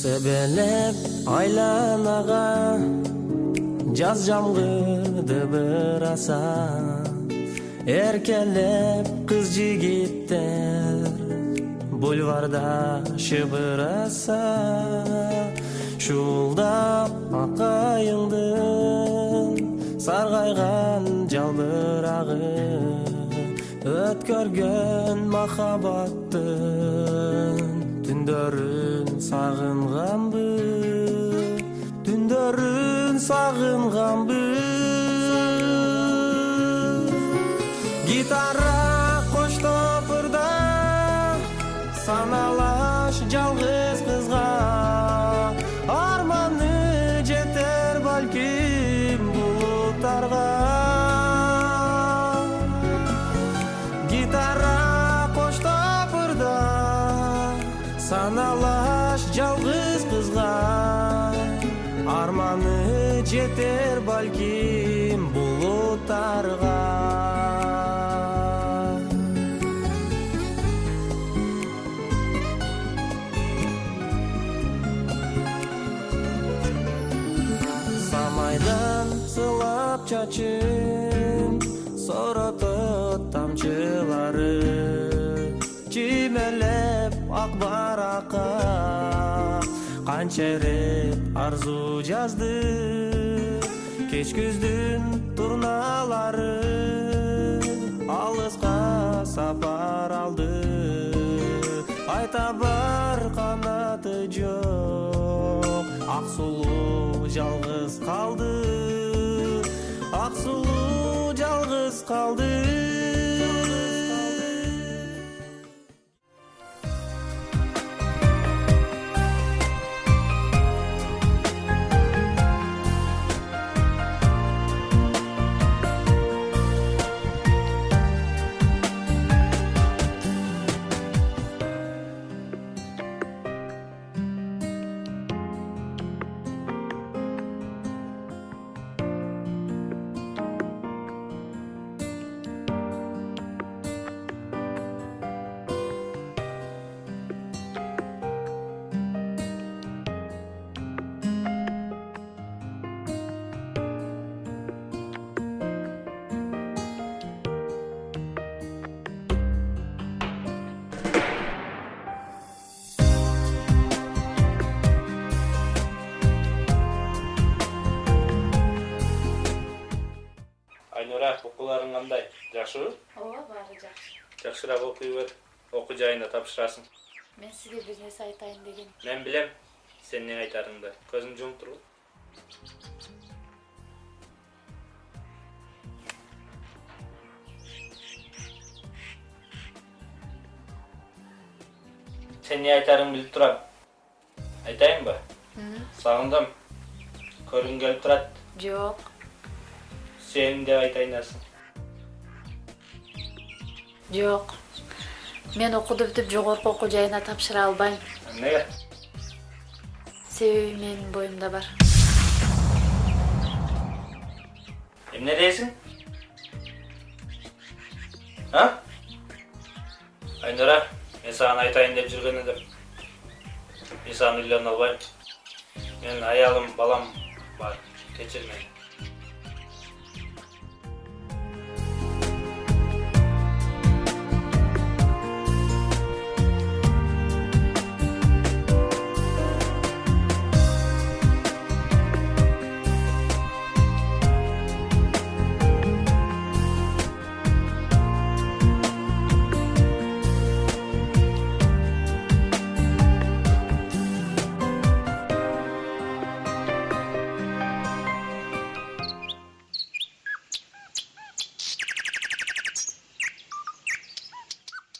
Себелеп айланага жаз жамгырды бир аса, эркелеп кыз жигиттер бульварда шыбыраса, шуулдап акайыңдын саргайган жалбырагы, өткөргөн махабаттын түндөрүн сагынганбы, түндөрүн сагынганбы. Гитара коштопурда саналаш жалгыз кызга, арманы жетер балким булуттарга. Гитара коштопурда саналаш жалгыз кызга, арманы жетер балким булуттарга. Самайдан сылап чачын соротот тамчылары, чимелеп ак баракка канча ирет арзу жазды. Кеч күздүн турналары алыска сапар алды, айта бар канаты жок, ак сулуу жалгыз калды, ак сулуу жалгыз калды. Айнура, окууларың кандай? Жакшыбы? Ооба, баары жакшы. Жакшыраак окуй бер. Окуу жайына тапшырасың. Мен сизге бир нерсе айтайын деген. Мен билем, сен не айтарыңды. Көзүң жумуп тургул. Сен не айтарың билип турам. Айтайынбы? Сагындым. Көргүң келип турат. Жок. Сен деп айтайынасың. Жок. Мен окууду бүтүп жогорку окуу жайына тапшыра албайм. Эмнеге? Себеби менин боюмда бар. Эмне дейсиң? А? Айнура, мен саған айтайын деп жүрген едім. Мен саған үйлөне албайм. Мен аялым, балам бар. Кечир мени.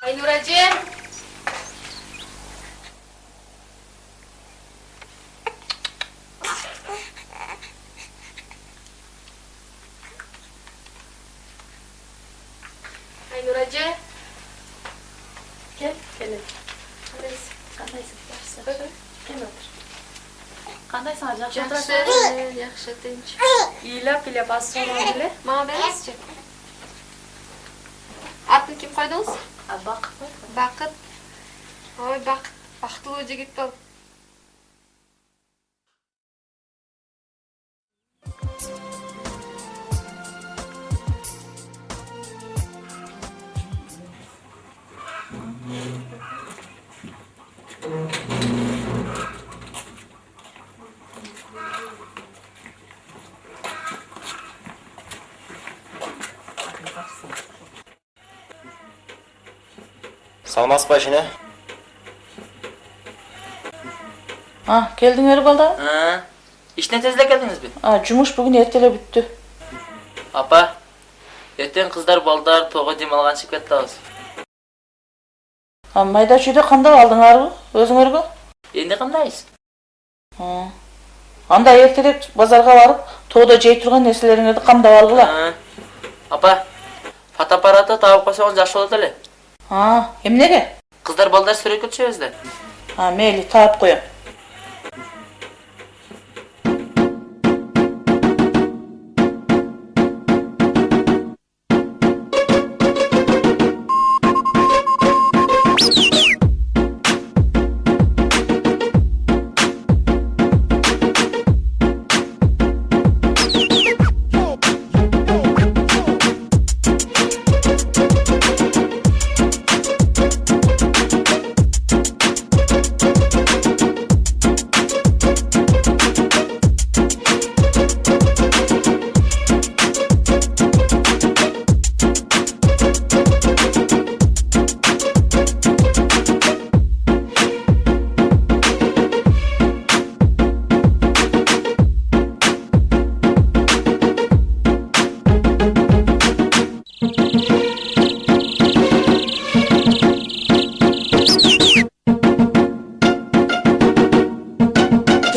Айнуражем. Айнураже. Кел. Кандайсың? Жакшы. Кел отур. Кандайсың? Жакшы отурасың? Жакшы, тынч. Ыйлап аз сонун эле. Мага бересизчи? Атын ким койдуңуз? Бакыт. Бакыт. Ой, бакыт. Бактылуу жигит бол. Салмас башыны. Келдиңер балдар? İşten tezle geldiniz mi? Жумуш бүгүн эртелеп бүттү. Apa, ертең қыздар балдар тоға демалған шығып кеттіңіз. Майда чүйдө кандап алдыңарбы өзүңөргө? Енді қандайсыз? Анда эртелеп базарга барып, тоодо жей турган нерселериңерди камдап алгыла. Apa, фотоаппараты табып қойсаңыз жакшы болот эле. Эмнеге? Қыздар балдар сүрөткө түшөбүздөр. Мейли, таап коем.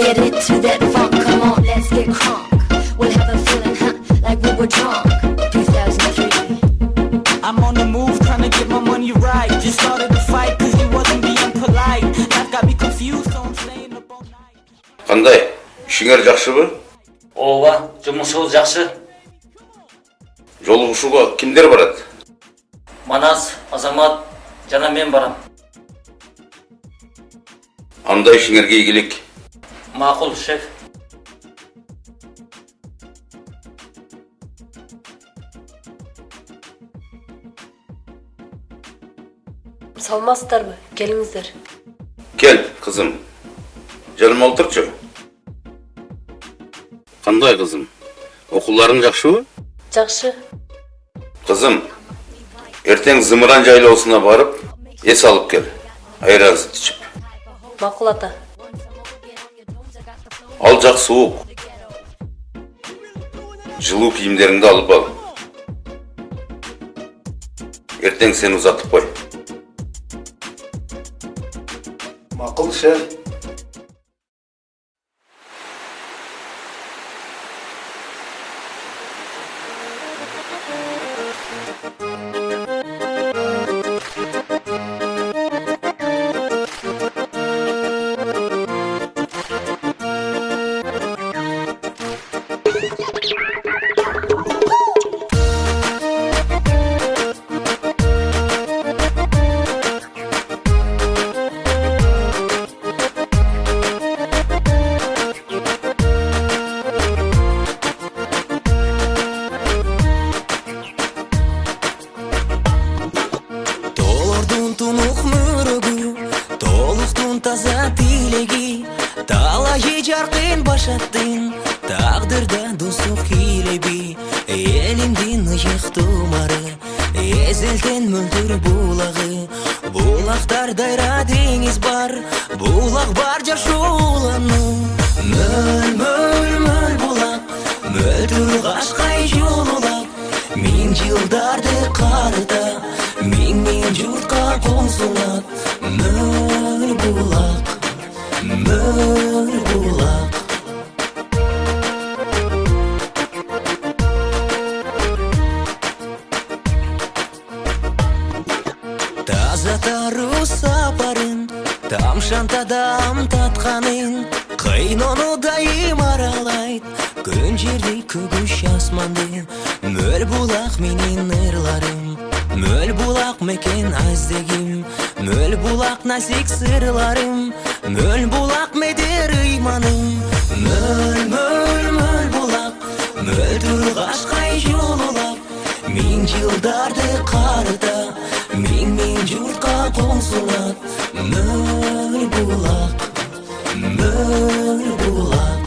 Get into that funk, come on, let's get crunk. We'll have a feeling, like we were drunk. 2003. I'm on the move, trying to get my money right. Just started the fight, cause he wasn't being polite. Life got me confused, so I'm staying up all night. Кандай? Ишиңер жакшыбы? Ооба, жумушубуз жакшы. Жолугушууга кимдер барат? Манас, Азамат жана мен барам. Анда ишиңерге ийгилик. Макул, шеф. Салмастарбы? Келиңиздер. Кел, кызым. Жаныма олтурчу. Кандай кызым? Окууларың жакшыбы? Жакшы. Кызым, эртең Зымыран жайлоосуна барып, эс алып кел. Айран сүт ичип. Макул ата. Ал жак суук. Жылуу кийимдериңди алып ал. Эртең сени узатып кой. Макул, шеф. Толордун тунук мөрөгү, толуктун таза тилеги, талайы жаркын башаттын, тагдырда достук кийлеби, элимдин ыйык тумары, эзелтен мөлдүр булагы, булактар дайра деңиз бар, булак бар жашуулану. Мөл, мөл, мөл булак, мөлдүр кашкай жолулак, миң жылдарды карыта, миң журтка коңсулат. Мөл булак, мөл булак. Таза таруу сапарын, тамшантадам татканын, кыйнону дайым аралайт, күн жерди көгүш асманды. Мөл булак менин ырларым, мөл булак мекен аздегим, мөл булак насик сырларым, мөл булак медер ыйманым. Мөл, мөл, мөл булак, мөлдүр кашкай жолулак, миң жылдарды карыта, миң журтка коңсулат. Мөл булак, мөл булак.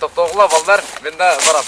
Токтогула балдар, мен да барам.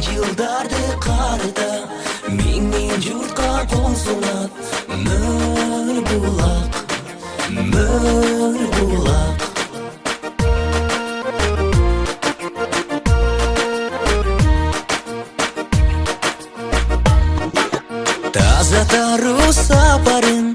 жылдарды карыта миң журтка косулат мөр булак таза таруу сапарын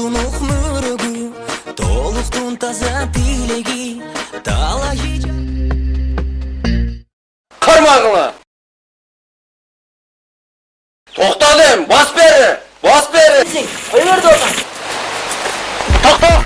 тунук мөрөгү толуктун таза тилеги талай Кармағыңа! Тоқтадым! Бас бері! Бас бері! Тоқта!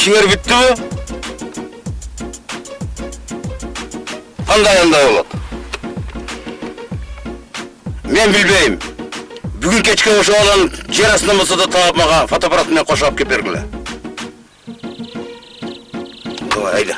İşler bitti mi? Qanday болады? Men bilbeyim. Bugün kechki o'sha odam yer astida bo'lsa da topib mаған fotoapparat bilan qo'shib kelib bergila. Davay, ayda.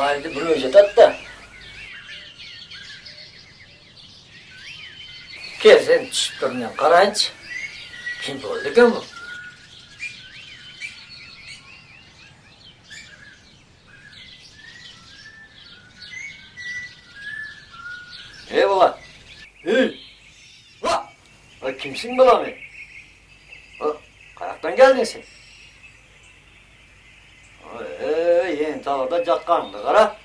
Haydi buraya tat da. Kesin çıptırından karayınç. Kim oldu ki bu? Eyvallah. Hey. Ha. Ha kimsin bu lan? Ha. Karaktan geldin sen. Yeni talarda catkanlı kara.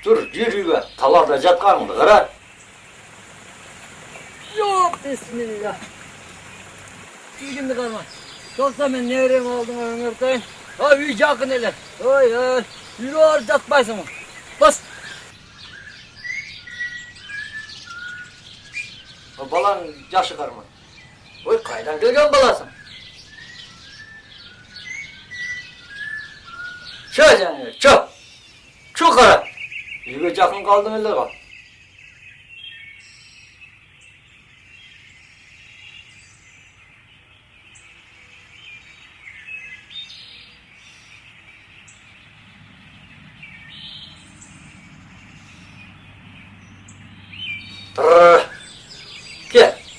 Dur yürü talarda catkanlı kara. Yok bismillah. Şimdi karma. Yoksa ben nereye aldım ömürden? Ha iyice akın hele. Oy oy. Yürü ağır catmaysın mı? Bas. O balan yaşı karma. Oy kaydan gelgen balasın. Çok yani çok. Çok kara. Yürü yakın kaldım elle kal.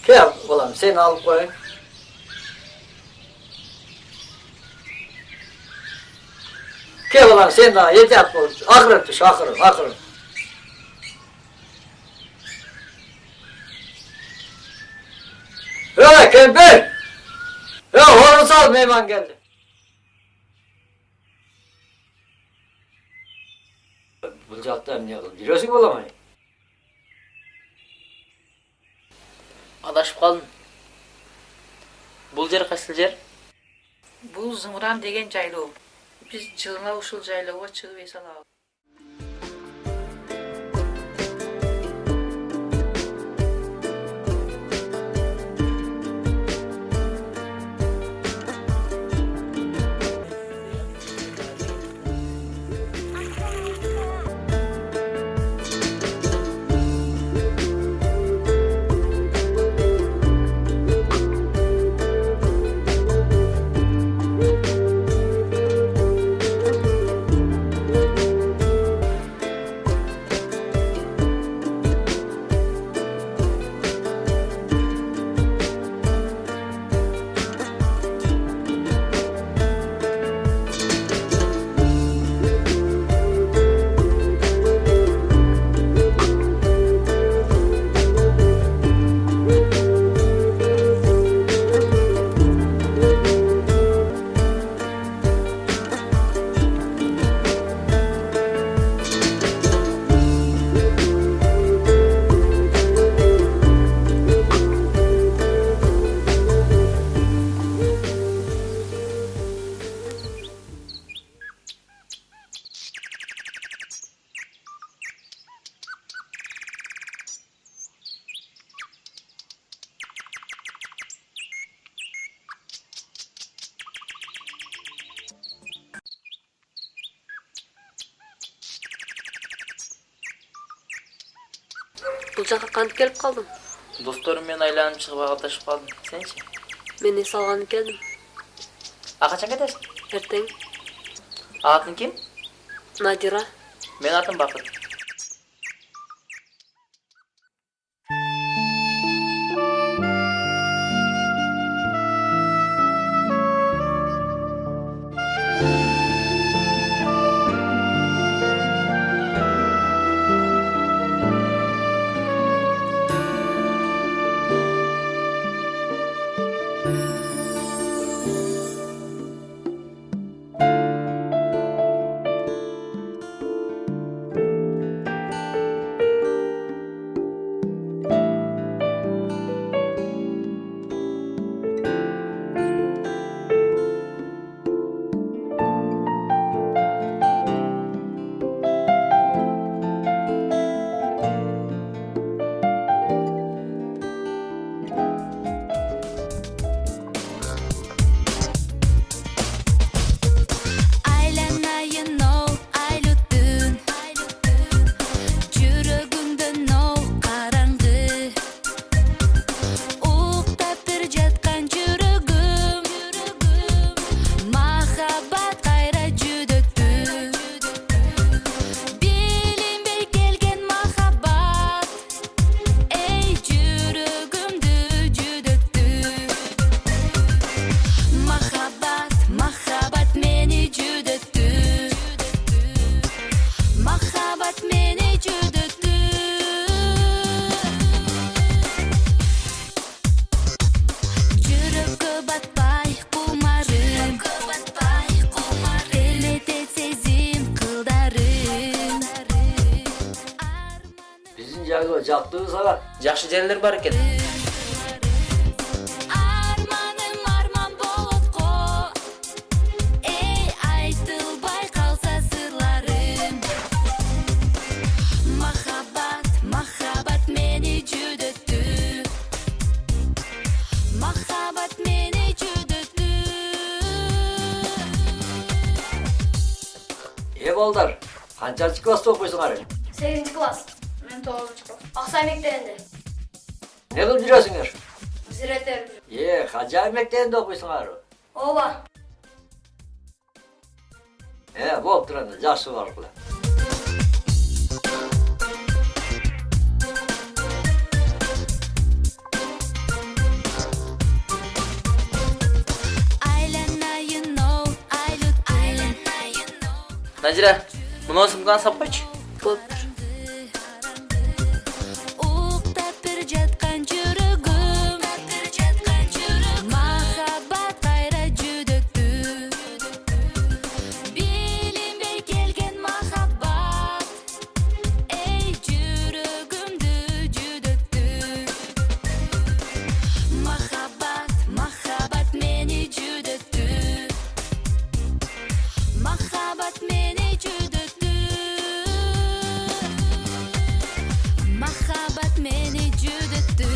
Gel oğlum seni alıp koyayım. Gel oğlum sen daha yeter bu. Akırıp düş akırıp. Ya Kemper! Ya horonu sal meyman geldi. Bulacaklar ne oldu? Biliyorsun mu oğlum? Adaşıp kaldın. Bul yer kaçtı yer? Bu zımıran degen jaylı. Biz çığına uşul jaylı o çığ veysal abi. Bu жаққа қанып келіп қалдым. Dostlarım ben aylanıp çıkıp adaşıp kaldım. Sençi? Мен ес алғанып келдім. Kaçan gidersin? Ертең Atın kim? Надира. Ben atım Bakır. жайлоо жактыбы сага? Жакшы жерлер бар экен. Арманым арман болот го. Эй, айтылбай калса сырларым. Махаббат, махаббат мени жүдөттү. Махаббат мени жүдөттү. Балдар, канчанчы класста окуйсуңар? 8 класс. Мен 9 класс. Аксай мектебинде. Не кылып жүрөсүңөр? Зиретер. Кажай мектебинде окуйсуңар? Ооба. Болуп турат, жакшы баркыла. Назира, мына сумканы сап койчу. Болуптур. Уктап бир жаткан жүрөгүм. Махаббат кайра жүдөттү. Билинбей келген махаббат. Эй, жүрөгүмдү жүдөттү. Махаббат, махаббат мени жүдөттү. Махаббат мени жүдөттү. Махаббат мени жүдөттү.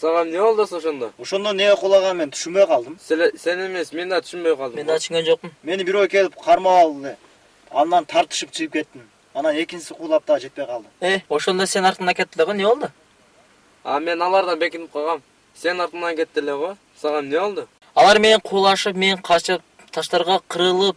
Саған не oldu ошондо? Ошондо не кулаган мен түшүнбөй калдым. Сен эмес, мен да түшүнбөй калдым. Мен да түшүнгөн жокмун. Мени бирөө келип кармап алды. Андан тартышып чыгып кеттим. Анан экинчиси куулап да жетпей калды. Ошондо сен артыңдан кетти эле, не болду? Мен алардан бекинип калгам. Сен артыңдан кетти эле го. Саған не oldu? Алар менен куулашып, мен качып, таштарга кырылып,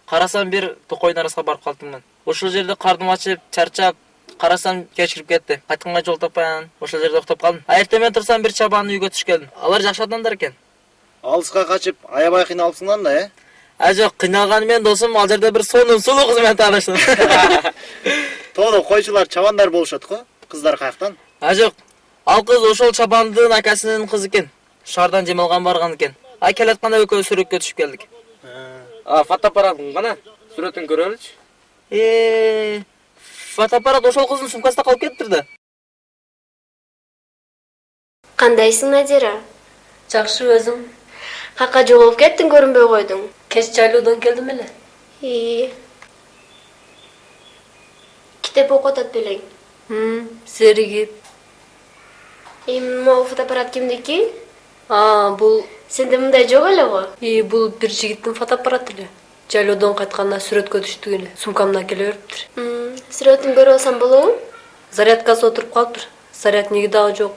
карасам бир токойдун арасына барып калдым мен. Ошол жерде кардым ачып, чарчап, карасам кеч кирип кетти. Кайтканга жол таппай, ошол жерде уктап калдым. Эртең турсам бир чабанын үйгө түшүп келдим. Алар жакшы адамдар экен. Алыска качып, аябай кыйналыпсыңдан да, Жок, кыйналган мен досум ал жерде бир сонун сулуу кыз менен тааныштым. Тоодо койчулар чабандар болушат го, кыздар каяктан? Жок, ал кыз ошол чабандын акасынын кызы экен. Шаардан жемалган барган экен. Келатканда экөө сүрөткө түшүп келдик. Фотоаппаратың кана? Сүрөтүн көрөлүчү. Фотоаппарат ошол кыздын сумкасында калып кетиптир да. Кандайсың, Надира? Жакшы өзүң. Какка жоголуп кеттиң, көрүнбөй койдуң. Кеч жайлоодан келдим эле. Китеп окуп атат белең. Зеригип. Могу фотоаппарат кимдики? Бул Сенде мындай жок эле го. бул бир жигиттин фотоаппараты эле. Жайлоодон кайтканда сүрөткө түштүк эле. Сумкамда келе бериптир. Сүрөтүн көрүп алсам болобу? Зарядкасы отуруп калыптыр. Зарядниги дагы жок.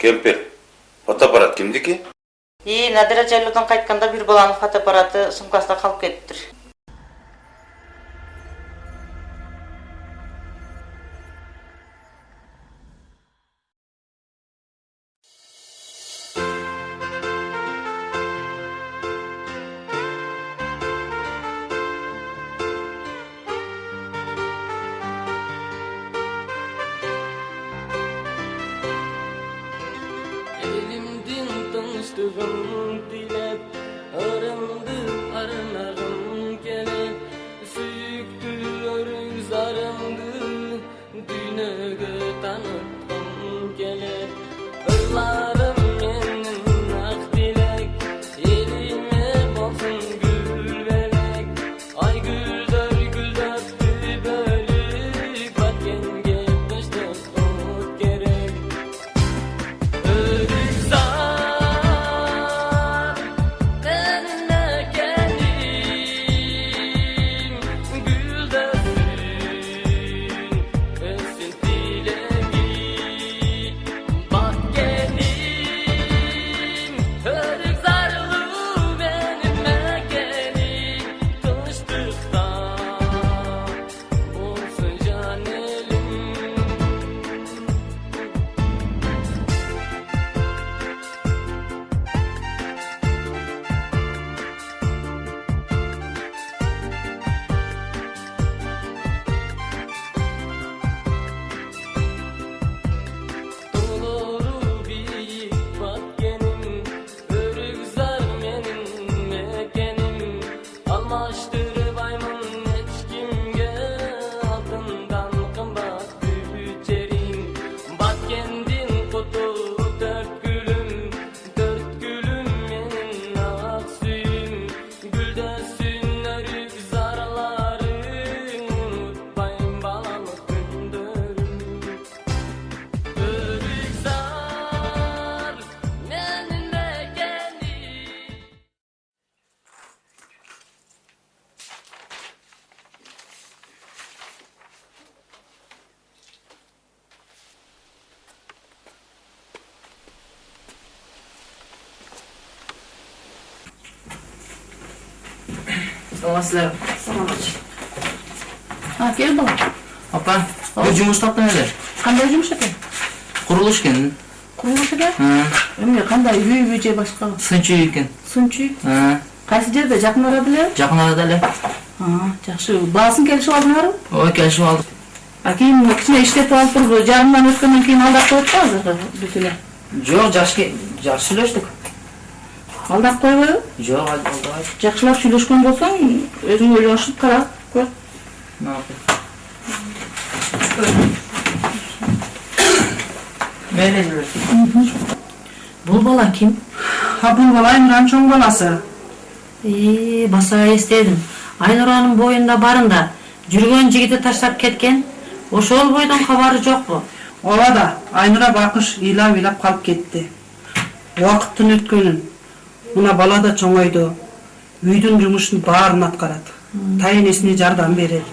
Кемпир, фотоаппарат кимдики? Надира жайлоодон кайтканда бир баланын фотоаппараты сумкасында калып кетиптир. Alıştırmayman hiç kimge altından kımbat büyüterim. Bak kendin kutu dört gülüm menin ak suyum. Güldesin örük zarların unutmayın balalık gündürüm. Örük zar menin bekenim. Саламатсыздар. Gel bakalım. Апа, бир жумуш таптым эле. Qanday жұмыс екен? Курулуш экен. Құрылыс екен? Эме қандай үй же башқа? Сынчы үй экен. Сынчы? Қайсы жерде? Жақын арада эле? Жакын арада эле. Жақсы. Баасын келишип алдыңарбы? Ой, келишип алдык. Кийин кичине иштетип алып туруп, жарымдан өткөндөн кийин алдап коет да азыр бүт эле. Жок, жакшы сүйлөштүк. Алдап койбойбу? Жок, алдабайт. Жакшылап сүйлөшкөн болсоң, өзүң ойлонушуп кара. Көр. Мейли жүрөт. Бул бала ким? Бул бала Айнуранын чоң баласы. Баса эстедим. Айнуранын боюнда барында жүргөн жигити таштап кеткен. Ошол бойдон кабары жокпу? Ооба да, Айнура бакыш ыйлап калып кетти. Убакыттын өткөнүн. Мына бала да чоңойду. Үйдүн жумушун баарын аткарат. Тайенесине жардам берет.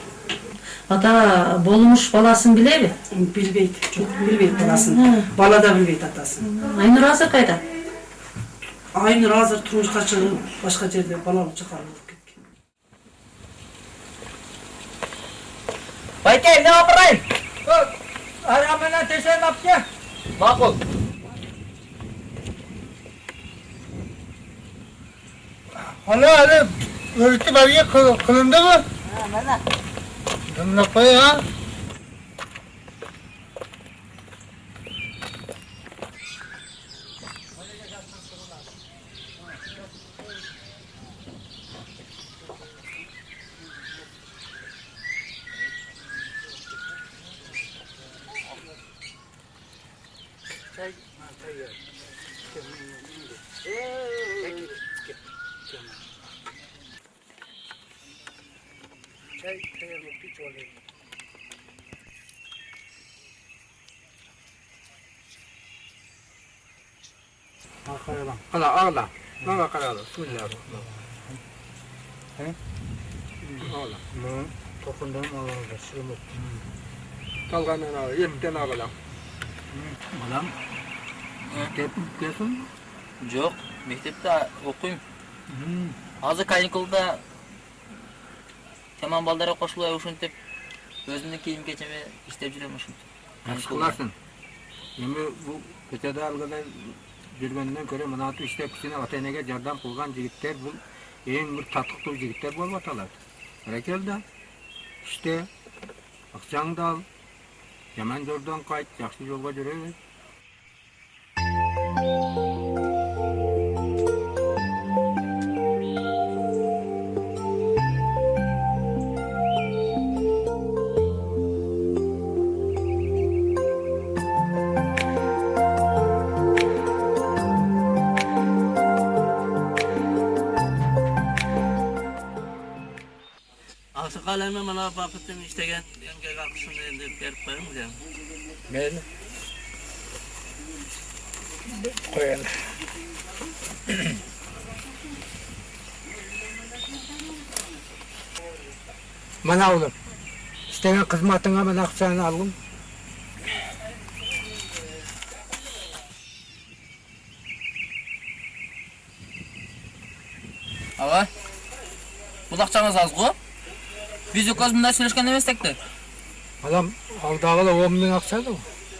Ата болмуш баласын билеби? Билбейт, жок, билбейт баласын. Бала да билбейт атасын. Айнура азыр кайда? Айнура азыр турмушка чыгып, башка жерде балалык чакырылып кеткен. Байке, эмне апарайын? Ара менен тешен апке. Макул. Hala örtü bariye kılındı mı? Mana. Dımla koy ha. Ağla. Bana kararlı. Bismillah. Ağla. Tokundan ağırda sürümü. Kalgandan ağla. Yetten ağla. Balam. Mektepiyorsun? Жок, мектепте окуйм. Азыр каникулда тамам балдары кошулуп ушинтип өзүмдүн кийим кечеме иштеп жүрөм ушинтип. Кыласың. Эми бул көчөдө алгандай жүргөндөн көрө мынатып иштеп кичине ата-энеге жардам кылган жигиттер бул эң бир татыктуу жигиттер болуп аталат. Аракел да иште акчаңды ал, жаман жолдон кайт, жакшы жолго жүрө бер. Aksakallarına bana bakıttım iştegen yenge kalkışını verip koyayım mı canım? Meyli. Koyalım. Mana oğlum. İstegen kızmatına ben akçanı aldım. Ava, бұл ақшаңыз аз ғой? Біз өкөз мында сөйлешкен еместекті. Adam aldağıla 10 bin akçadı.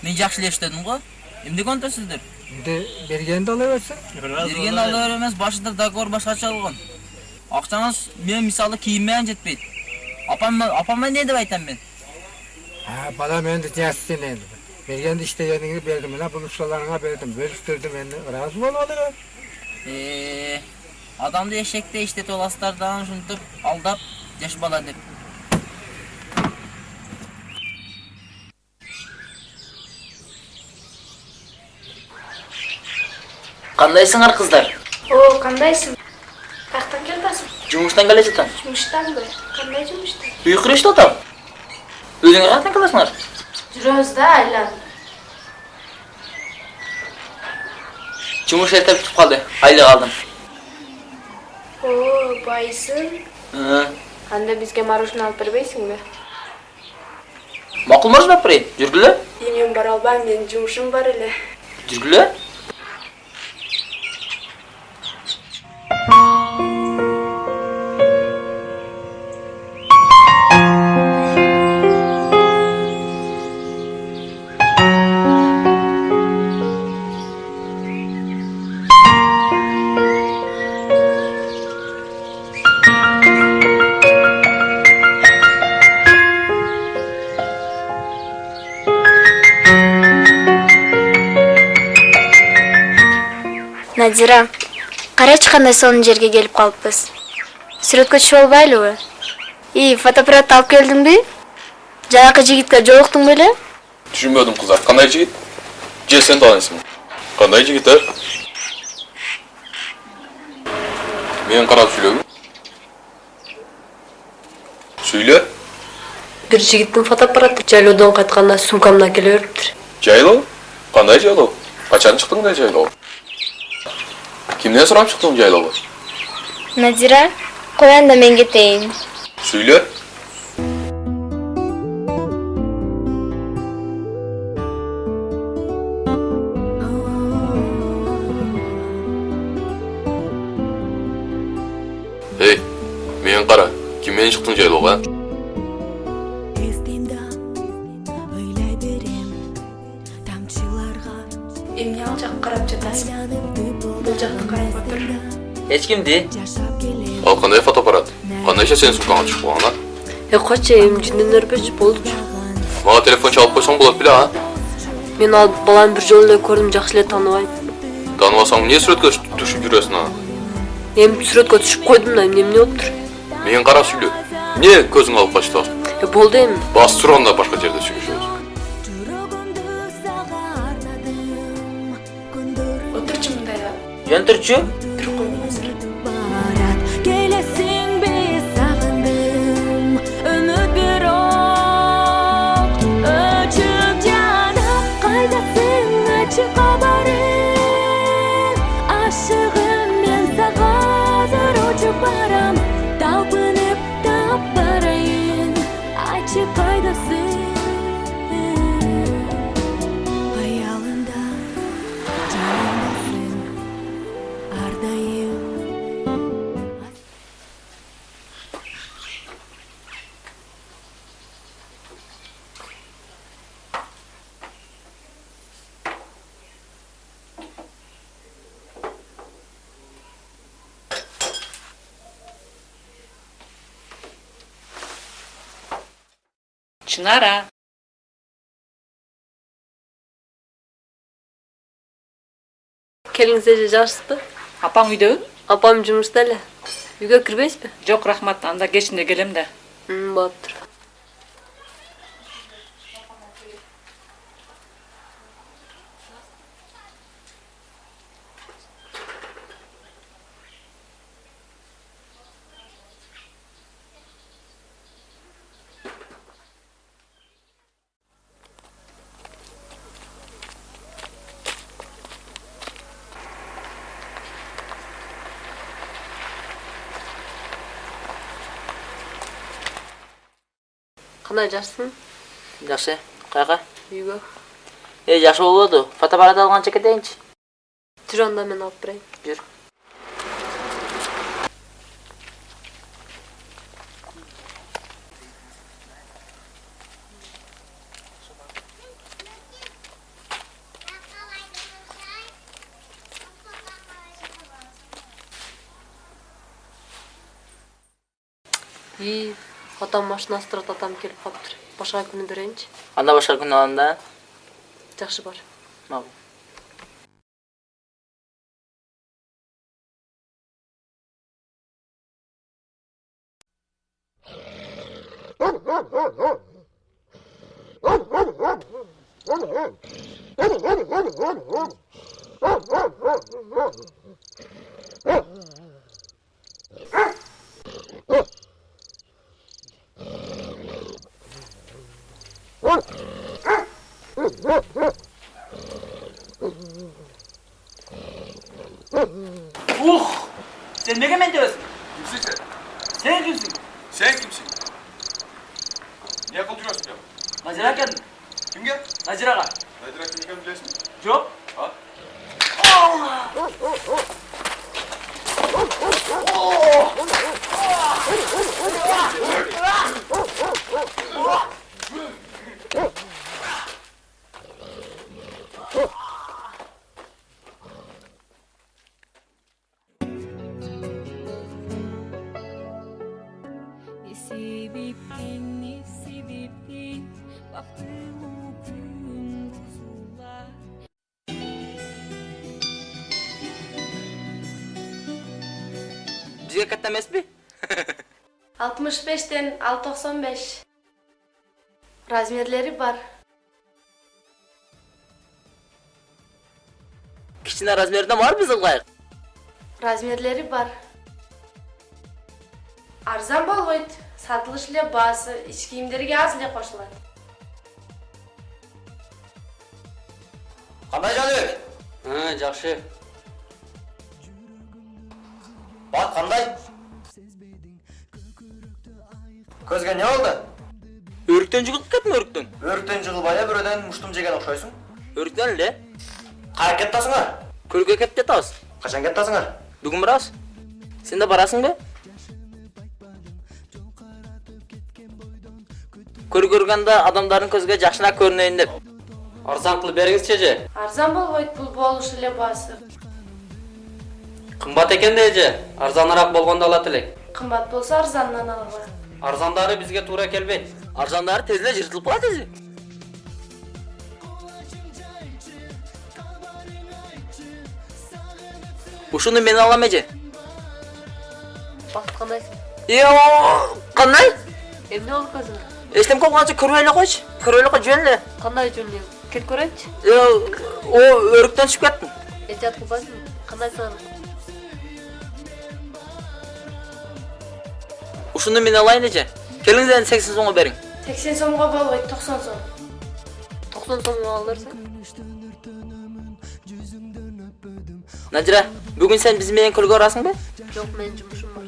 Мен жақшылы ештедім ғой? Емде контасыздар? Şimdi bergen de alıversin. Берген алар емес, башында договор башкача алган. Акчаңыз мен мисалы кийиммен жетпейт. Апама не деп айтам мен? Ha, bana ben de cestin endi. Bergen de iştegenini berdim. Mena bunu şolarına berdim. Bölüştürdüm endi. Razı bol alıyor. Адамды эшекте иштетип аласыздар да ушинтип алдап жаш бала деп. Кандайсыңар кыздар? О, кандайсың? Каяктан келип атасың? Жумуштан келе жатам. Жумуштанбы? Кандай жумуштан? Үй курушта атам. Өзүңөр каяктан келесиңар? Жүрөбүз да айланып. Жумуш эртеп бүтүп калды. Айлык алдым. О, байсың. Анда бизге мороженое алып бербейсиңби? Макул мороженое алып берейин. Жүргүлө. Мен бара албайм, менин жумушум бар эле. Жүргүлө. Надира, карачы кандай сонун жерге келип калыппыз. Сүрөткө түшүп албайлыбы? Фотоаппаратты алып келдиңби? Жанакы жигитке жолуктуң беле? Түшүнбөдүм кыздар. Кандай жигит? Же сен таанысың? Кандай жигит, Мен карап сүйлөбү? Сүйлө. Бир жигиттин фотоаппараты жайлоодон кайтканда сумкамда келе бериптир. Жайлоо? Кандай жайлоо? Качан чыктың да жайлоо? Кимден сурап чыктың жайлоого? Надира, кой анда мен кетейин. Сүйлө. Мен кара. Кимден чыктың жайлоого? Эмне ал жакка карап жатасың? Бул жакка карап отур. Эч кимди? Ал кандай фотоаппарат? Кандайча сенин сумкаңа чыгып калган, Койчу, эми жүнүн өрбөчү болдучу. Мага телефон чалып койсоң болот беле, Мен ал баланы бир жолу эле көрдүм, жакшы эле тааныбайм. Тааныбасаң, эмне сүрөткө түшүп жүрөсүң аны? Эми сүрөткө түшүп койдум да, эмне болуптур? Мен кара сүйлө. Эмне көзүң алып качты? Болду эми. Басып тур анда башка жерде сүйлөшөбүз. Отурчу мындайда. Жөн турчу. Чынара. Келиңиз эже жакшысызбы? Апаң үйдөбү? Апам жумушта эле. Үйгө кирбейсизби? Жок, рахмат. Анда кечинде келем да. Болуптур. Кандай жакшысың? Жакшы. Каяка? Үйгө. Жакшы болбоду. Фотоаппарат алганча кетейинчи. Жүр анда, мен алып берейин. Жүр. Атам машинасы турат, атам келип калыптыр. Башка күнү берейинчи. Анда башка күнү алганда. Жакшы бар. Макул. Sen ne hemen diyorsun? Kimsin sen? Sen kimsin? Sen kimsin? Niye oturuyorsun ya? Nazira geldin. Kim gel? Nazira'ga. Nedir kim gel bilesin? Yok. Ha? Ne sebepten ne sebepten baktım gün bozular. Bizga katta emasmi? 65'ten 695. Razmerleri var. Kichkina razmerda bor biz ilg'ayq. Razmerleri var. Arzan bo'lmaydi. Satılışla bazı iç kiyimleriga azli qo'shiladi. Qanday Jalibek? Ha, yaxshi. Bak qanday? Ko'zga ne oldu? O'rikdan jig'ilib ketmi o'rikdan? O'rikdan jig'ilbaya biröden mushtum jegan o'xshaysiň. O'rikdan le? Qara kettasinglar? Ko'lga ketib ketamiz. Qachon kettasinglar? Bugun biroz. Sen de borasingmi? Ko'rganda odamlarning ko'ziga yaxshilab ko'rinayin deb. Arzon qilib beringizchi. Arzan bo'lmaydi pul bo'lishli bazı. Qimmat ekan deji. Arzonroq bo'lganda olatilik. Qimmat bo'lsa arzandan olaman. Arzondari bizga to'g'ri kelmaydi. Arzondari tezda yirtilib qoladi. Ушуну мен алам эже. Бақыт қандайсың? Қандай? Эмне болуп калдың? Эчтем кылганча көрүп эле койчу. Көрүп эле кой жөнлө. Кандай жөнү? Кет көрөйүнчү. О, өрүктөн чыгып кеттим. Эжат кылбайсың? Кандайсың? Ушуну мен алайын эже. Келиңиздер 80 сомго бериң. 80 сомго болбойт, 90 сом. 90 сомго алырсың? Назира, бүгүн сен биз менен көлгө барасыңбы? Жок, менин жумушум бар.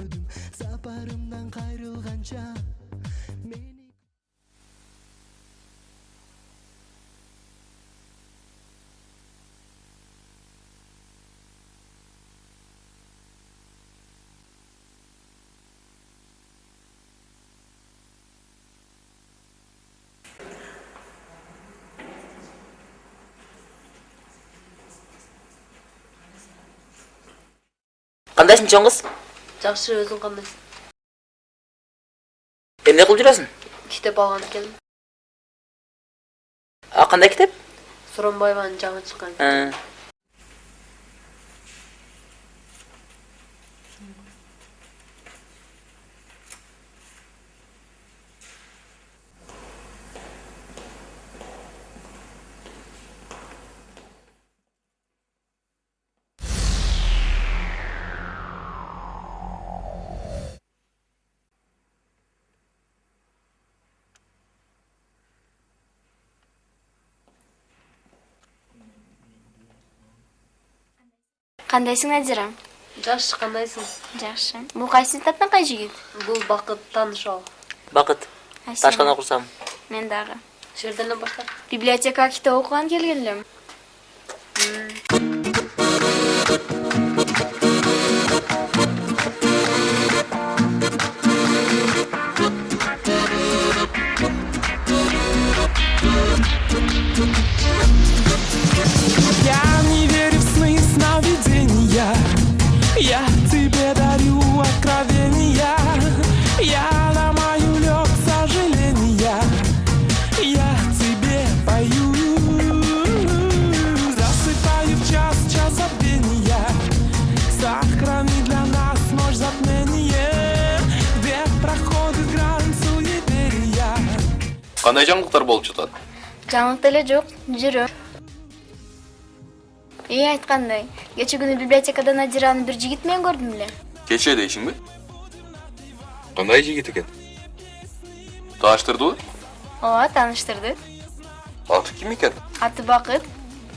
Кандайсың чоң кыз? Жакшы, өзүң кандайсың? Эмне кылып жүрөсүң? Китеп алган экенмин. Кандай китеп? Суронбаеванын жаңы чыккан. Кандайсың Назира? Жакшы, кандайсың? Жакшы. Бул кайсы сыныптан жигит? Бул Бакыт, тааныш ал. Бакыт. Ташкан окурсам. Мен дагы. Жерден эле баштап. Библиотека китеп окуган келгенлем. Я не верю в сны, сновидения. Я тебе дарю откровения. Я ломаю лед сожаления. Я тебе пою. Кандай жаңылыктар болуп жатат? Жаңылык деле жок, жүрөм. Айткандай, кече күнү библиотекада Надираны бир жигит менен көрдүм эле. Кече дейсиңби? Кандай жигит экен? Тааныштырдыбы? Ооба, тааныштырды. Аты ким экен? Аты Бакыт.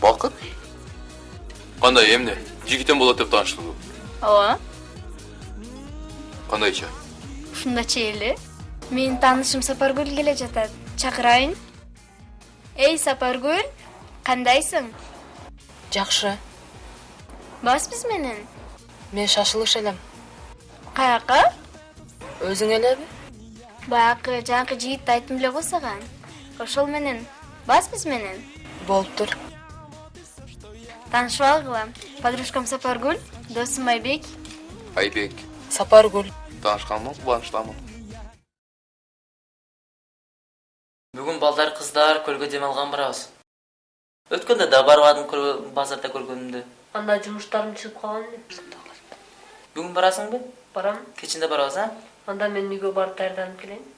Бакыт? Кандай эмне? Жигитем болот деп тааныштырдыбы? Ооба, Кандайча? ушундача эле. Менин таанышым Сапаргүл келе жатат. Чакырайын. Эй, Сапаргүл, кандайсың? Жакшы. Бас биз менен. Мен шашылыш элем. Каяка? Өзүң элеби? Баягы жаңкы жигитти айттым эле го сага. Ошол менен. Бас биз менен. Болуптур. Таанышып алгыла. Подружкам Сапаргүл, досум Айбек. Айбек. Сапаргүл. Таанышканыма кубанычтамын. Бүгүн балдар кыздар көлгө дем алган барабыз. Өткөндө да барбадым базарда көргөнүмдү. Анда жумуштарым чыгып калган эле. Бүгүн барасыңбы? Барам. Кечинде барабыз, а? Анда мен үйгө барып даярданып келейин.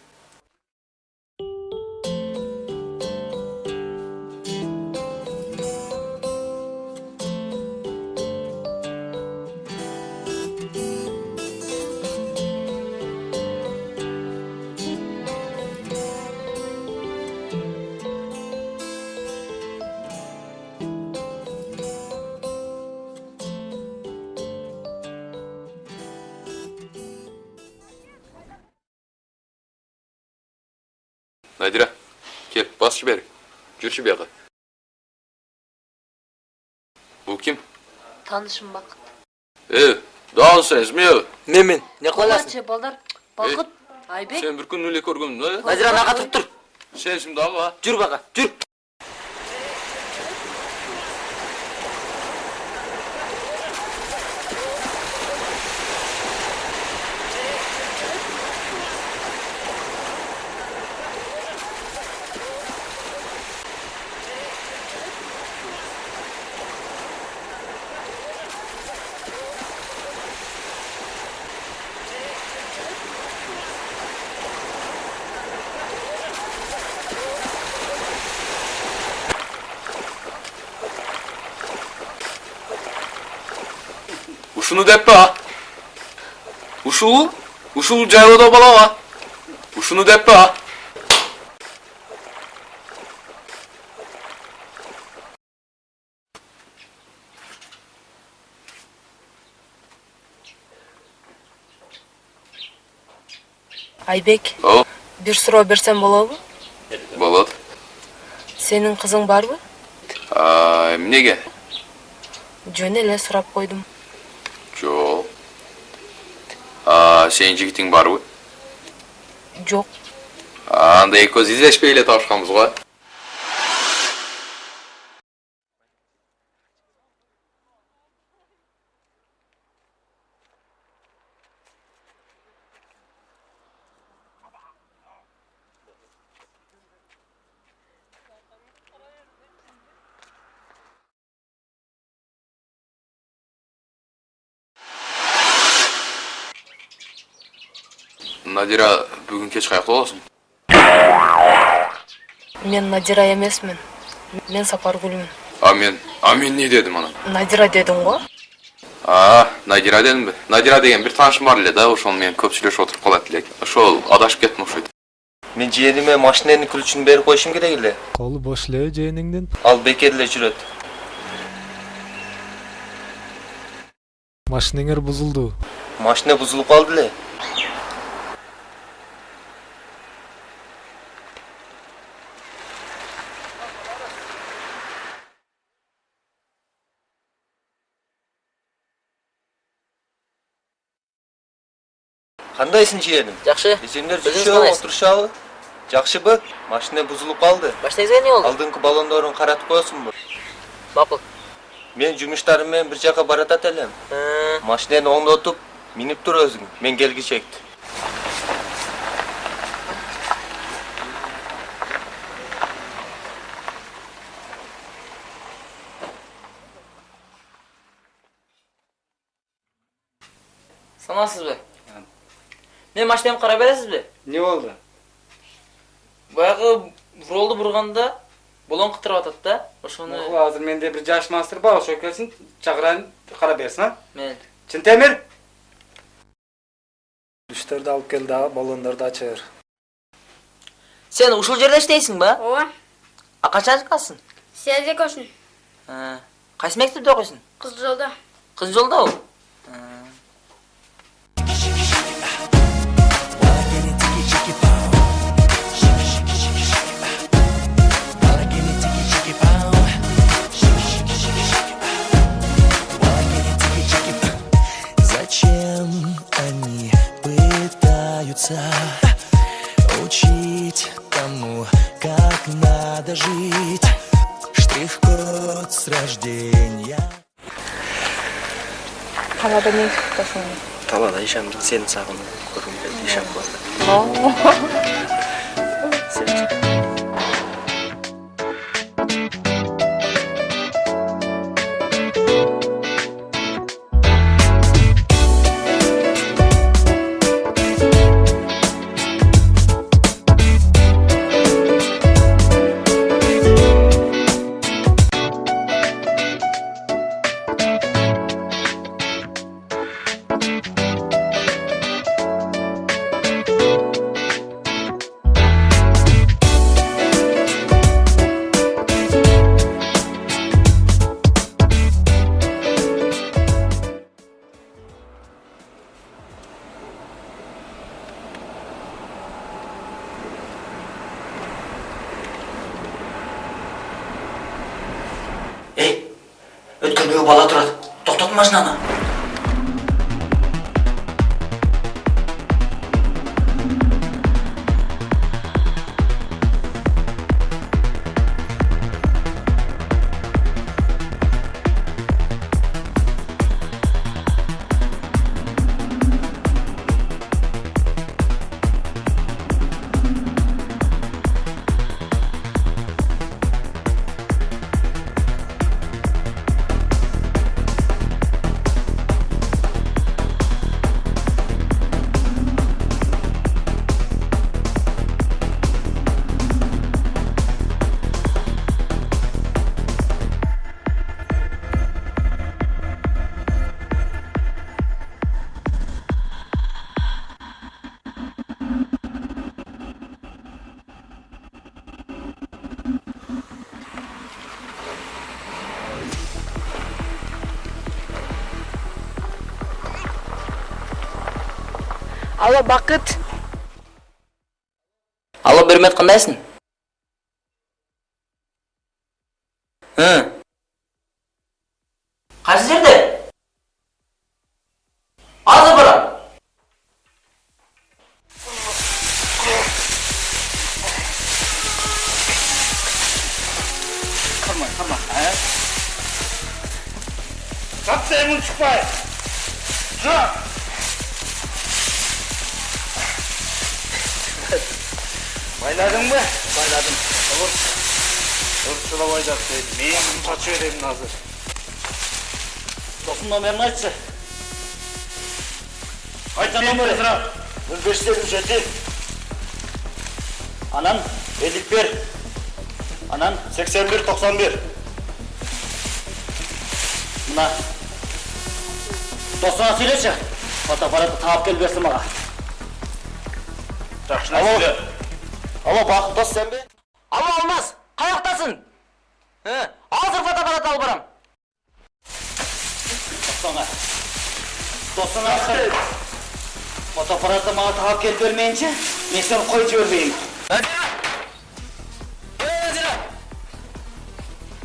Надира, кел, бас жибер. Жүрчү бияга. Бул ким? Таанышым Бакыт. Дагы сенсизби? Мен. Не кыласың? Ачы балдар. Бакыт, Айбек. Сен бир күн эле көргөмүн, Надира, нага туруп тур. Сенсиң дагы, а? Жүр бага, жүр. Ушуну деппи, а? Ушул жайлоодо балага. Ушуну деппи, а? Айбек. Бир суроо берсем болобу? Болот. Сенин кызың барбы? Эмнеге? Жөн эле сурап койдум. Жок. Сенин жигитиң барбы? Жок. Анда экөөбүз излешпей эле табышканбыз го. Надира, бүгүн кеч каякта болосуң? Мен Надира эмесмин. Мен Сапаргүлмүн. Мен не дедим ана? Надира дедиң го? Надира дедимби? Надира деген бир таанышым бар эле да, ошол менен көп сүйлөшүп отуруп калат элек. Ошол адашып кеттим окшойт. Мен жээниме машинанын ключун берип коюшум керек эле. Колу бош эле жээниңдин. Ал бекер эле жүрөт. Машинеңер бузулду. Машина бузулуп калды эле. Кандайсың жиеним? Жакшы. Сендер жүрүшөбү, отурушабы? Жакшыбы? Машина бузулуп калды. Баштайсың эмне болду? Алдыңкы баллондорун каратып коесуңбу? Макул. Мен жумуштарым менен бир жака баратат элем. Машинаны оңдотуп, минип тур өзүң. Мен келгичекти. Санасызбы? Мен машинамды карай бересизби? Не болду? Баягы ролду бурганда болон кытырып атат да. Ошону Азыр менде бир жаш мастер бар, ошо келсин, чакырайын, карап берсин, а? мен Чынтемир. Düştörдү алып кел дагы, баллондорду ачыр. Сен ушул жерде иштейсиң ба? Ооба. А качан чыкасың? Сиязде көшүн. Кайсы мектепте окуйсуң? Кыз жолда. Кыз жолдабы? Зачем они пытаются учить тому, как надо жить? Штрих-код с рождения. Қалада не істейсің? Талада ишамдын сени сагынып көргүм келди, ишап бар. Өткөргө бала турат. Токтот машинаны. Алло, Бакыт. Алло, Бермет, кандайсың? Кайсы жерде? Азыр барам. Kırma. Kalk da emin çıkmayın. Bayladın mı? Bayladım. Olur. Hırsıla bayacak değil. Neyin saçı vereyim hazır. Dokun numaranı açsın. Kaçtan numarası? 1577. Anan 51. Anan 81-91. Buna dostuna söyleşi. Fotoaparatı tağıp gel versin bana. Alo. Alo bak dost sen be. Alo, olmaz. Kayaktasın. Hazır fotoaparatı al baram. Dostuna fotoaparatı bana tağıp gel vermeyince ben seni koyucu vermeyeyim.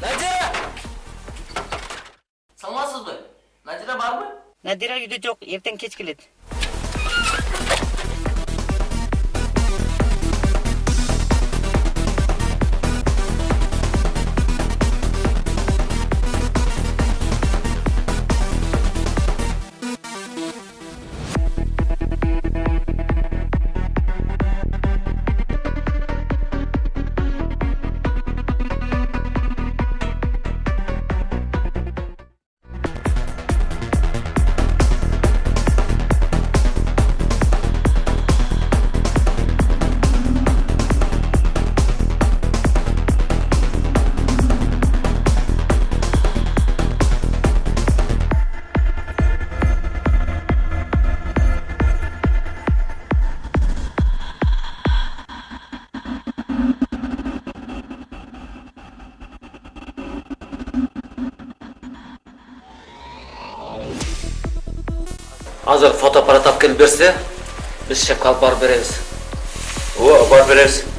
Nadira! Salmazsız mı? Nadira var mı? Надира үйдө жок, эртең кеч келет. Азыр фотоаппарат алып келип берсе, биз шефке алып барып беребиз. О, барып берерсиң.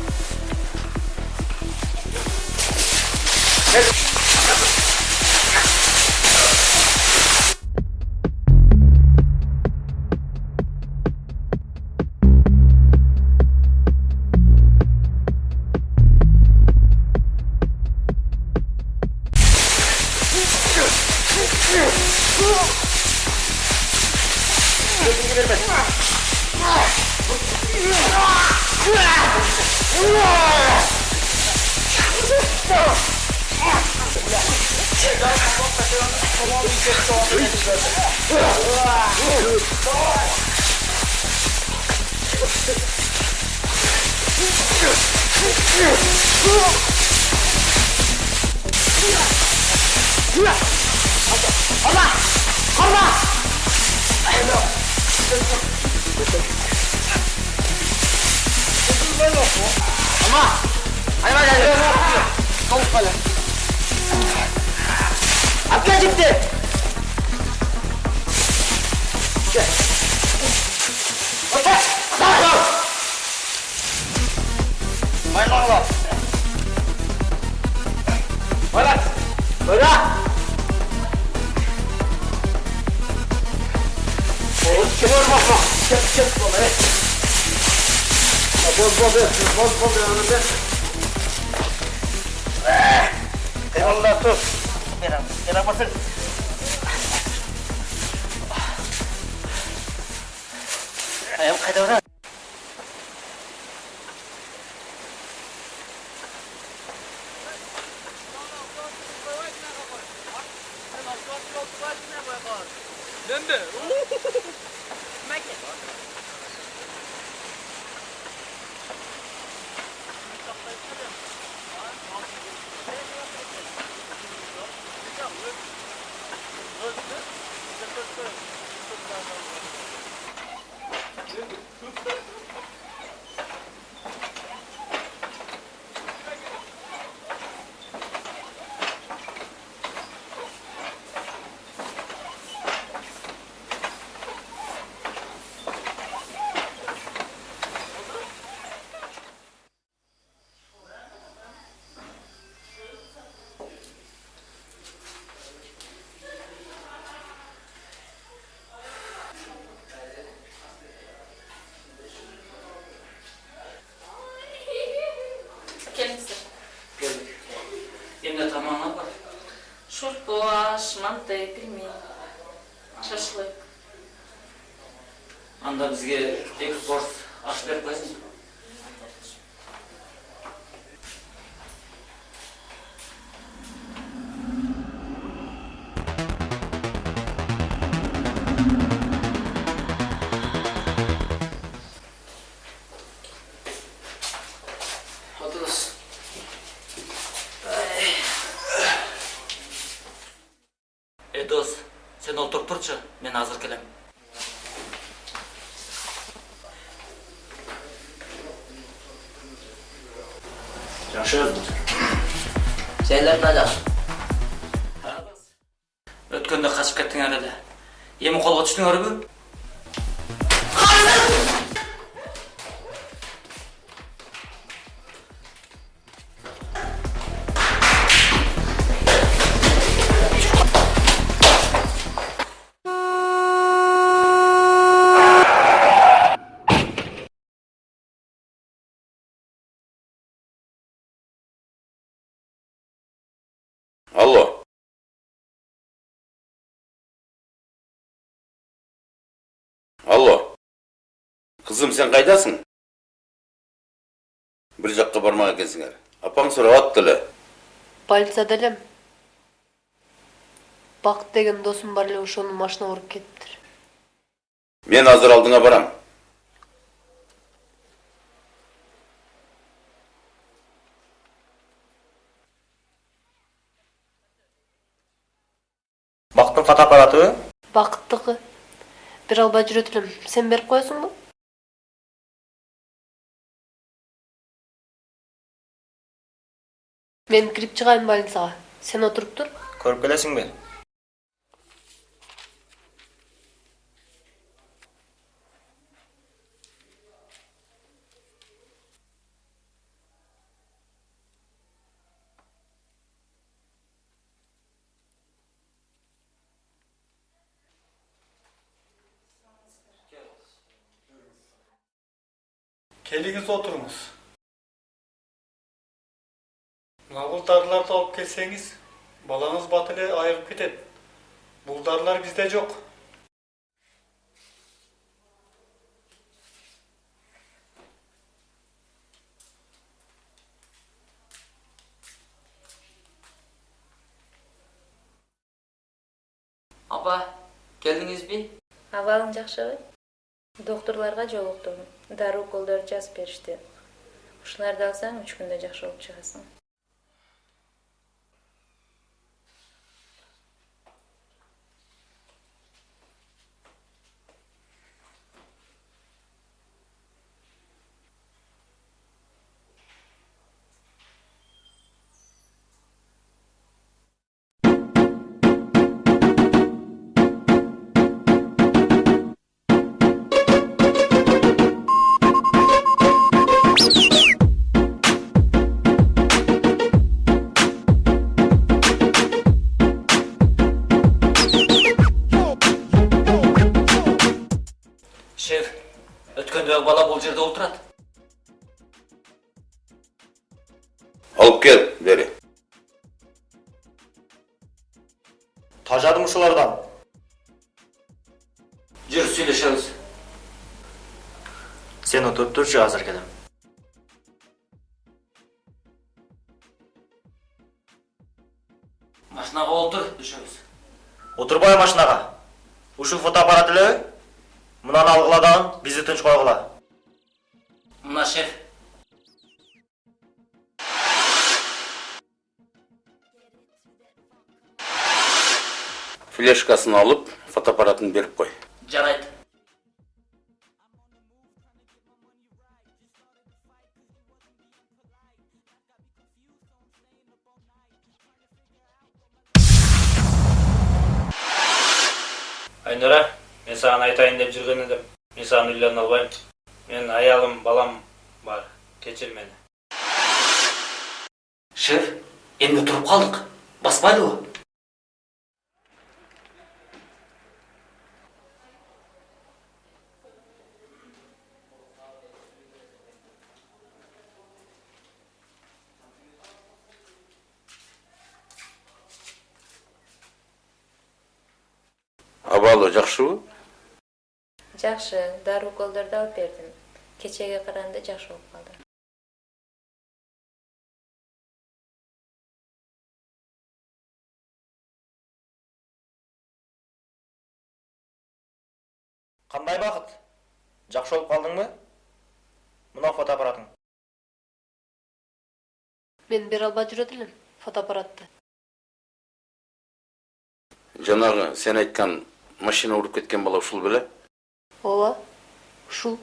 Emne tamamına bak. Шурпа, манты, пельмень, шашлык. Анда бізге 2 порс аш беріп қойсын. Отырыңыз. Дос, сен отырып тұршы, мен азыр келем. Жақшы өзіңіз. Сәйлерді жақшы. Өткенде қашып кеттің әрі. Емі қолға түштің әрі бі? Алло. Алло. Kızım sen kaydasın? Bir жаққа бармақ екенсіңер. Апаң сұрап атты. Больницада элем. Бақыт деген досым бар эле, ошонун машина уруп кетиптир. Мен азыр алдыңа барам. Бактың фотоаппараты? Бақыттыкы. Бир албай жүрөт элем. Сен берип коесуңбу? Мен кирип чыгайын больницага. Сен отуруп тур. Көрүп келесиңби? Келиңиz отуруңуз. Мына бул дарыларды алып келсеңиз, балаңыз бат эле айыгып кетет. Бул дарылар бизде жок. Апа, келдиңизби? Абалың жакшыбы? Докторлорго жолуктум. Дару уколдорду жазып беришти. Ушуларды алсаң 3 күндө жакшы болуп чыгасың. Şef, ötkendегі бала бұл жерде отырады. Алып кел, бері. Тажадым ушулардан. Жүр, сүйлөшөбүз. Сен отуруп турчу, азыр келем. Машинага отур, түшөбүз. Отурбай машинага. Ушул фотоаппарат элеби? Мынаны алгыладан бизди тынч койгула. Мына шеф. Флешкасын алып, фотоаппаратын беріп қой. Жарайды. Айнура, мен саған айтайын деп жүрген едім. Мен саған үйлен албайм. Мен аялым, балам бар. Кечир мени. Шеф, енді тұрып қалдық. Баспайды о. Абалы жақшыбы? Жакшы, дару уколдорду алып бердим. Кечеге караганда жакшы болуп калды. Қандай бақыт? Жақшы болып қалдыңбы? Мына фотоаппаратың. Мен бере албай жүрөт элем фотоаппаратты. Жанағы сен айтқан машина ұрып кеткен бала ушул беле? Ооба, ушул.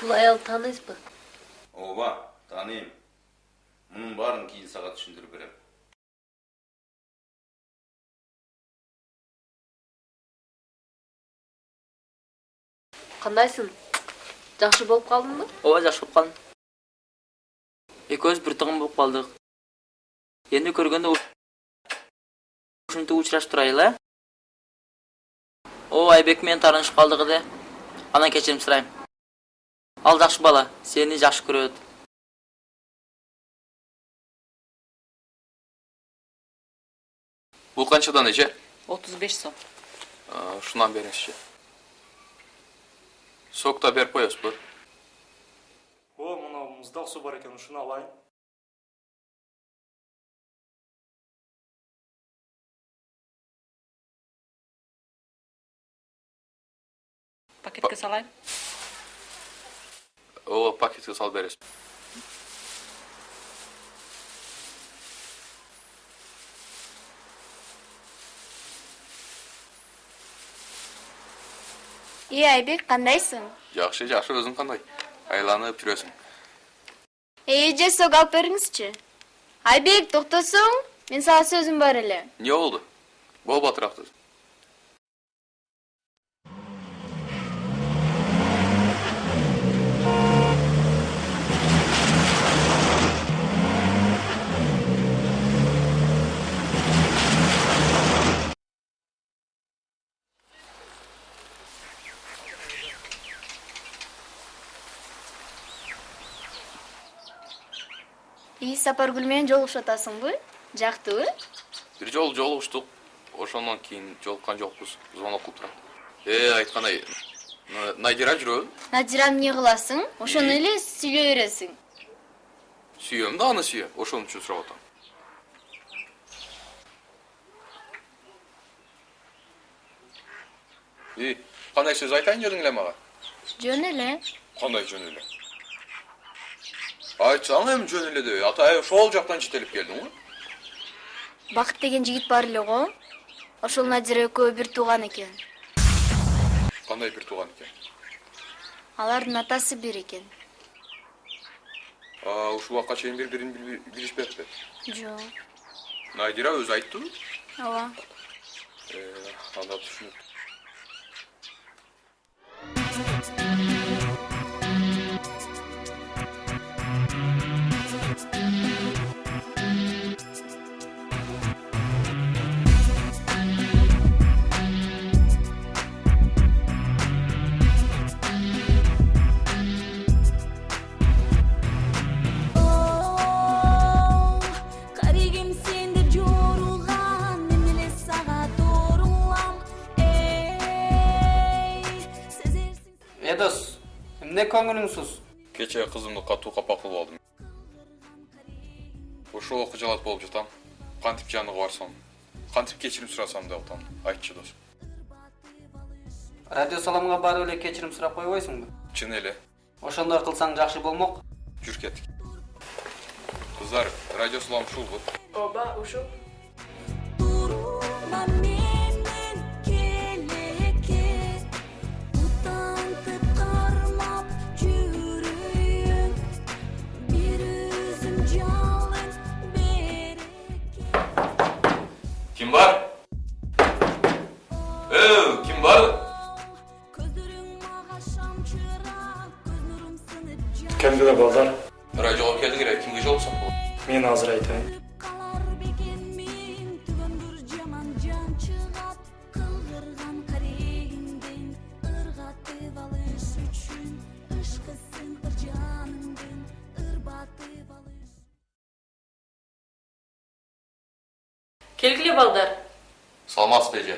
Бул аял тааныйсызбы? Ооба, тааныйм. Мунун баарын кийин сага түшүндүрүп берем. Кандайсың? Жакшы болуп калдыңбы? Ооба, жакшы болуп калдым. Экөөбүз бир тыгын болуп калдык. Эndi көргөндө ушинтип учурашып турайлы, э? О, Айбек менен таанышып калдык эде. Анан кечирим сурайм. Ал жакшы бала, сени жакшы көрөт. Бул канчадан эже? 35 сом. Ушунан бериңизчи. Сок да берип коесузбу? О, мына муздак су бар экен, ушуну алайын. Пакетке салайын. Ооба, пакетке салып бересиз. Айбек, кандайсың? Жакшы, жакшы, өзүң кандай? Айланып жүрөсүң. Эже сок алып бериңизчи. Айбек, токтосуң? Мен сага сөзүм бар эле. Не болду? Болбо атырапты. Сапаргүл менен жолугушуп атасыңбы? Жактыбы? Бир жолу жолугуштук. Ошондон кийин жолуккан жокпуз. Звонок кылып турам. Айткандай, Надира жүрөбү? Надираны эмне кыласың? Ошону эле сүйлөй бересиң. Сүйөм да аны сүйө. Ошон үчүн сурап атам. Кандай сөз айтайын дедиң эле мага? Жөн эле. Кандай жөн эле? Айтсаң эми жөн эле деп. Атай ошол жактан жетелип келдиң го? Бакыт деген жигит бар эле го. Ошол Надира экөө бир тууган экен. Кандай бир тууган экен? Алардын атасы бир экен. Ушул убакка чейин бири-бирин билишпепти. Жок. Надира өзү айттыбы? Ооба. Анда түшүнүп. Karigim sende jorulgan emile sağa doğrulam sezersin. Дос, эмне көңүлүңсүз? Кече кызымды катуу капа кылып алдым. Ошол кыжалат болуп жатам. Кантип жаныга барсам, кантип кечирим сурасам деп атам. Айтчы дос. Радио саламга барып эле кечирим сурап койбойсуңбу? Чын эле. Ошондой кылсаң жакшы болмок. Жүр кеттик. Кыздар, радио салам ушулбу? Ооба, ушул. Durma menden keleke utantıp karmap yürüyün bir üzüm calın bereket. Kim var? Kim var? Gözlerin mağa şamçırak gözlerim sınıp can Кемдеде балдар? Радиоға келдік керек, кімге жолықсақ бұл? Мен азыр айтайын. kalar begenmin tügöndür jaman can çıgat kılgırgan kareginden ırgatып alış üçün ışkısın ır canından ırbatıp alış. Келгиле балдар. Саламатсыз бе же?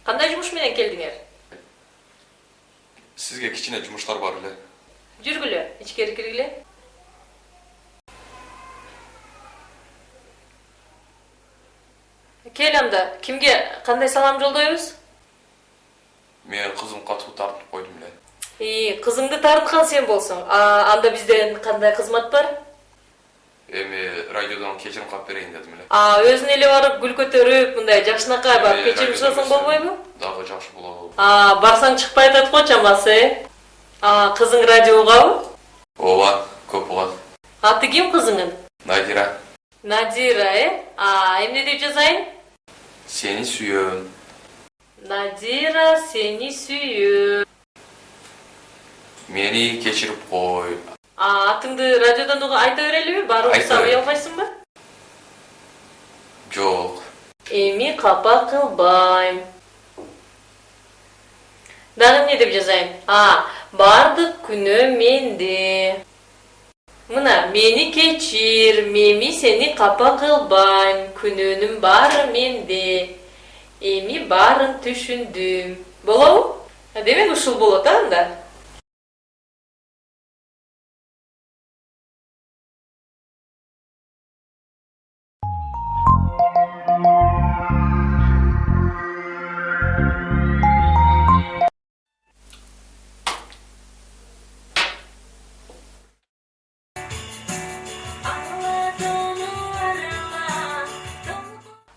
Кандай жумуш менен келдиңер? Сізге кичине жумуштар бар эле. Жүргүлө, ичкери киргиле. Кел анда, кимге кандай салам жолдойбуз? Мен кызым катуу тартып койдум эле. Кызыңды тарткан сен болсуң. Анда бизден кандай кызмат бар? Эми радиодон кечирим кап берейин дедим эле. Өзүн эле барып гүл көтөрүп, мындай жакшынакай барып кечирим сурасаң болбойбу? Дагы жакшы болобу? Барсаң чыкпай атат го чамасы. Кызың радиогабы? Ооба, көп угат. Аты ким кызыңын? Надира. Надира, эмне деп жазайын? Сени сүйөм. Надира, сени сүйөм. Мени кечирип кой. Атыңды радиодон айта берелиби? Баары сабый албайсыңбы? Жок. Эми капа кылбайм. Дагы эмне деп жазайын? Бардык күнөө менде. Мына, мени кечир, меми сени капа кылбайм, күнөөнүн баары менде. Эми баарын түшүндүм. Болобу? Демек ушул болот анда.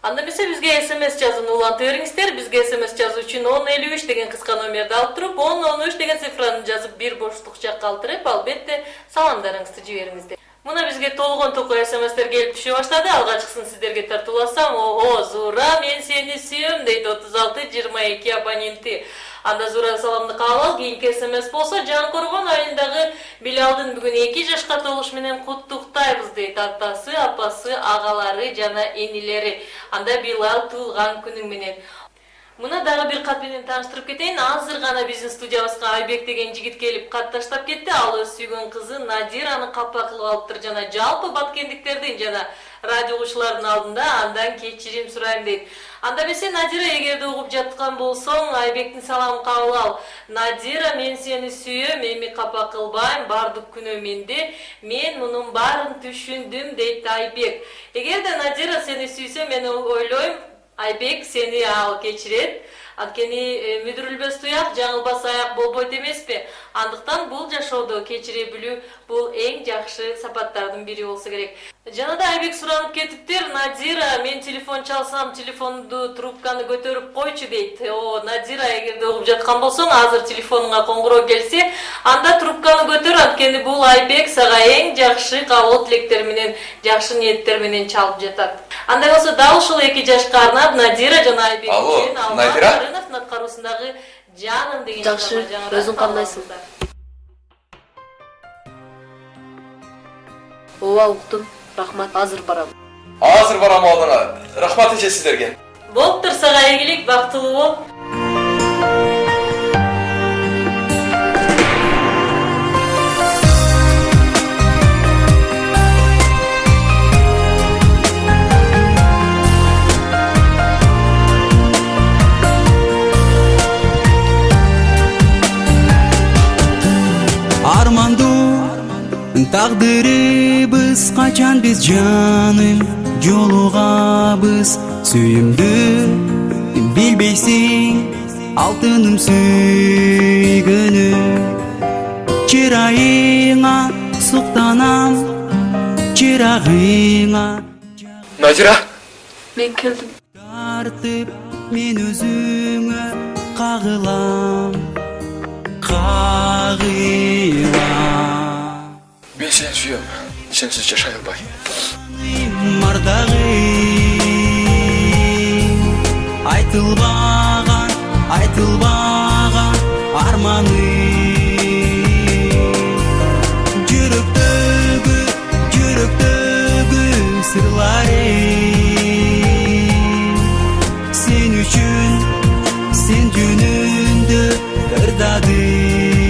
Анда эмесе бизге SMS жазууну уланта бериңиздер. Бизге SMS жазуу үчүн 1053 деген кыска номерди алып туруп, 1013 деген цифраны жазып, бир боштук жакка калтырып, албетте саламдарыңызды жибериңиздер. Мына бизге толгон токой SMS-тер келип түшө баштады. Алгачкысын сиздерге тартууласам, Зура, мен сени сүйөм дейт 3622 абоненти. Анда Зура саламды кабыл ал, кийинки SMS болсо Жан Коргон айылындагы Билалдын бүгүн 2 жашка толуш менен куттуктайбыз дейт атасы, апасы, агалары жана энилери. Анда Билал туулган күнүң менен. Мына дагы бир кат менен тааныштырып кетейин. Азыр гана биздин студиябызга Айбек деген жигит келип кат таштап кетти. Ал өз сүйгөн кызы Надираны капа кылып алыптыр жана жалпы баткендиктердин жана радио угуучулардын алдында андан кечирим сурайм дейт. Анда эмесе Надира, эгерде угуп жаткан болсоң, Айбектин саламын кабыл ал. Надира, мен сени сүйөм, эми капа кылбайм, бардык күнөө менде. Мен мунун баарын түшүндүм дейт Айбек. Эгерде Надира сени сүйсө, мен ойлойм, Айбек сени ал кечирет. Анткени мүдүрүлбөс туяк, жаңылбас аяк болбойт эмеспи? Андыктан бул жашоодо кечире билүү бул эң жакшы сапаттардын бири болсо керек. Жана да Айбек суранып кетиптир. Надира, мен телефон чалсам, телефонду трубканы көтөрүп койчу дейт. Надира, эгерде угуп жаткан болсоң, азыр телефонуңа коңгуроо келсе, анда трубканы көтөр, анткени бул Айбек сага эң жакшы кабыл тилектер менен, жакшы ниеттер менен чалып жатат. Андай болсо дал ушул 2 жашка арнап Надира жана Айбек үчүн Алма аткаруусундагы жаным деген жакшы, өзүң кандайсың? Ооба, уктум. Рахмат, азыр барам. Азыр барам алдыңа. Рахмат эже сиздерге. Болуптур, сага ийгилик, бактылуу бол. Armandуу тагдырыбыз качан биз жаным жолугабыз сүйүмдү билбейсиң алтыным сүйгөнүм чырайыңа суктанам чырагыңа Надира, Мен келдим. тартып мен өзүңө кагылам кагылам мен сени сүйөм. Сенсиз жашай албайм. Мардагың айтылбаган арманым жүрөктөгү сырларым сен үчүн сен жөнүндө ырдадым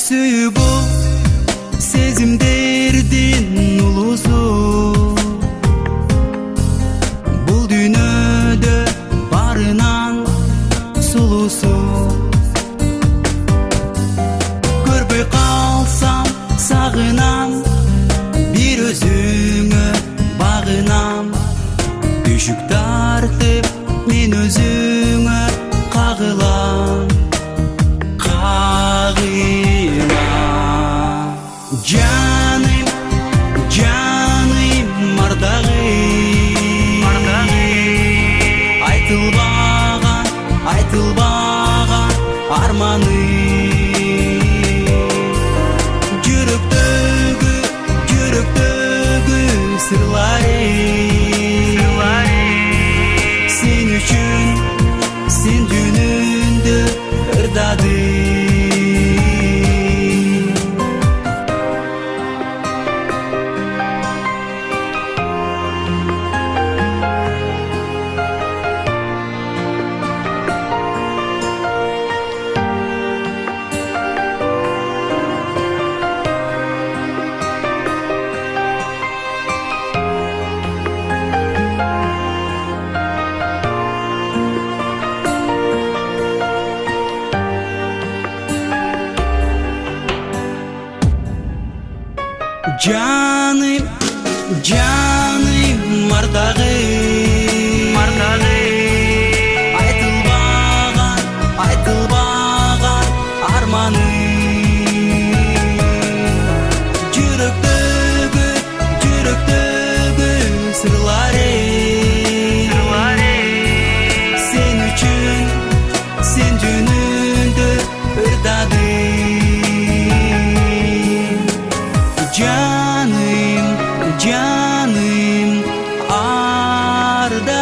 сүйүү бул сезимдердин улусу бул дүйнөдө барынан сулуусу көрбөй калсам сагынам бир өзүңө багынам түшүк тартып мен өзүңө кагылам жаным жаным мардагым айтылбаган арманым жүрөктөгү сырларым сен үчүн сен жөнүндө ырдадым жаным жаным мардагым айтылбаган арманым жүрөктөгү сырларым сен үчүн сен жөнүндө ырдадым жаным ардагым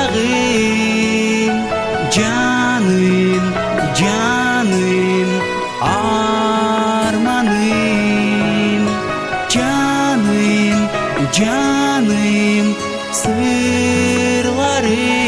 жаным арманым жаным сыр Ey